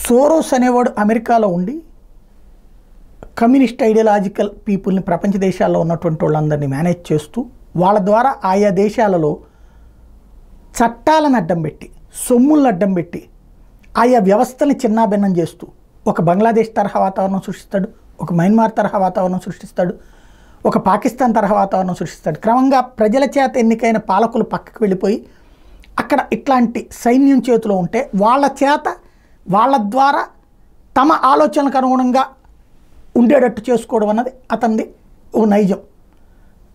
Soros అనేవాడు అమెరికాలో ఉండి కమ్యూనిస్ట్ ఐడియాలజికల్ పీపుల్ని ప్రపంచ దేశాల్లో ఉన్నటువంటి వాళ్ళందరినీ మేనేజ్ చేస్తూ వాళ్ళ ద్వారా ఆయా దేశాలలో చట్టాలను అడ్డం పెట్టి సొమ్ములను అడ్డం పెట్టి ఆయా వ్యవస్థని చిన్నాభిన్నం చేస్తూ ఒక బంగ్లాదేశ్ తరహా వాతావరణం సృష్టిస్తాడు, ఒక మయన్మార్ తరహా వాతావరణం సృష్టిస్తాడు, ఒక పాకిస్తాన్ తరహా వాతావరణం సృష్టిస్తాడు. క్రమంగా ప్రజల చేత ఎన్నికైన పాలకులు పక్కకు వెళ్ళిపోయి అక్కడ ఇట్లాంటి సైన్యం చేతిలో ఉంటే వాళ్ళ చేత వాళ్ళ ద్వారా తమ ఆలోచనలకు అనుగుణంగా ఉండేటట్టు చేసుకోవడం అన్నది అతనిది ఓ నైజం.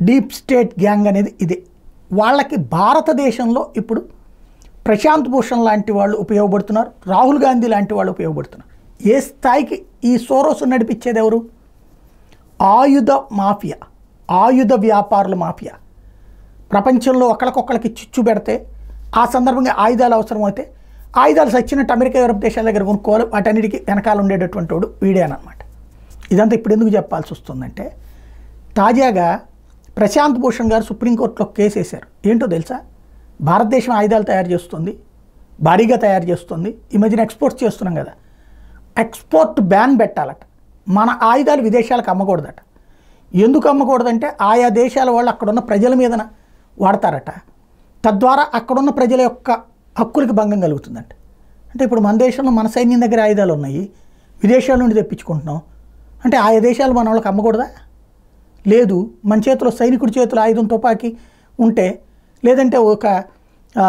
డీప్ స్టేట్ గ్యాంగ్ అనేది ఇదే. వాళ్ళకి భారతదేశంలో ఇప్పుడు ప్రశాంత్ భూషణ్ లాంటి వాళ్ళు ఉపయోగపడుతున్నారు, రాహుల్ గాంధీ లాంటి వాళ్ళు ఉపయోగపడుతున్నారు. ఏ స్థాయికి ఈ సోరోస్ నడిపించేది ఎవరు? ఆయుధ మాఫియా, ఆయుధ వ్యాపారుల మాఫియా. ప్రపంచంలో ఒకరికొకరికి చిచ్చు పెడితే ఆ సందర్భంగా ఆయుధాలు అవసరమైతే ఆయుధాలు సచ్చినట్టు అమెరికా యూరప్ దేశాల దగ్గర కొనుక్కోవాలి, వాటన్నిటికీ వెనకాల ఉండేటటువంటి వాడు వీడేనమాట. ఇదంతా ఇప్పుడు ఎందుకు చెప్పాల్సి వస్తుందంటే, తాజాగా ప్రశాంత్ భూషణ్ గారు సుప్రీంకోర్టులో కేసు వేశారు. ఏంటో తెలుసా? భారతదేశం ఆయుధాలు తయారు చేస్తుంది, భారీగా తయారు చేస్తుంది. ఈ మధ్యన ఎక్స్పోర్ట్ చేస్తున్నాం కదా, ఎక్స్పోర్ట్ బ్యాన్ పెట్టాలట. మన ఆయుధాలు విదేశాలకు అమ్మకూడదట. ఎందుకు అమ్మకూడదంటే ఆయా దేశాల వాళ్ళు అక్కడున్న ప్రజల మీదన వాడతారట. తద్వారా అక్కడున్న ప్రజల యొక్క హక్కులకి భంగం కలుగుతుందంట. అంటే ఇప్పుడు మన దేశంలో మన సైన్యం దగ్గర ఆయుధాలు ఉన్నాయి, విదేశాల నుండి తెప్పించుకుంటున్నాం అంటే ఆయా దేశాలు మన వాళ్ళకి అమ్మకూడదా? లేదు. మన చేతిలో సైనికుడి చేతిలో ఆయుధం తుపాకీ ఉంటే, లేదంటే ఒక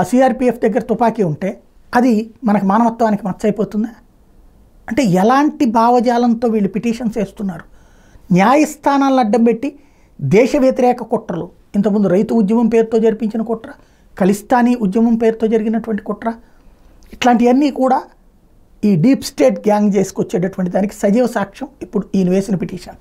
సిఆర్పిఎఫ్ దగ్గర తుపాకీ ఉంటే అది మనకు మానవత్వానికి మచ్చైపోతుందా? అంటే ఎలాంటి భావజాలంతో వీళ్ళు పిటిషన్స్ వేస్తున్నారు? న్యాయస్థానాలను అడ్డం పెట్టి దేశ వ్యతిరేక కుట్రలు, ఇంతకుముందు రైతు ఉద్యమం పేరుతో జరిపించిన కుట్ర, ఖలిస్తానీ ఉద్యమం పేరుతో జరిగినటువంటి కుట్ర, ఇట్లాంటివన్నీ కూడా ఈ డీప్ స్టేట్ గ్యాంగ్ చేసుకొచ్చేటటువంటి దానికి సజీవ సాక్ష్యం ఇప్పుడు ఈయన వేసిన పిటిషన్.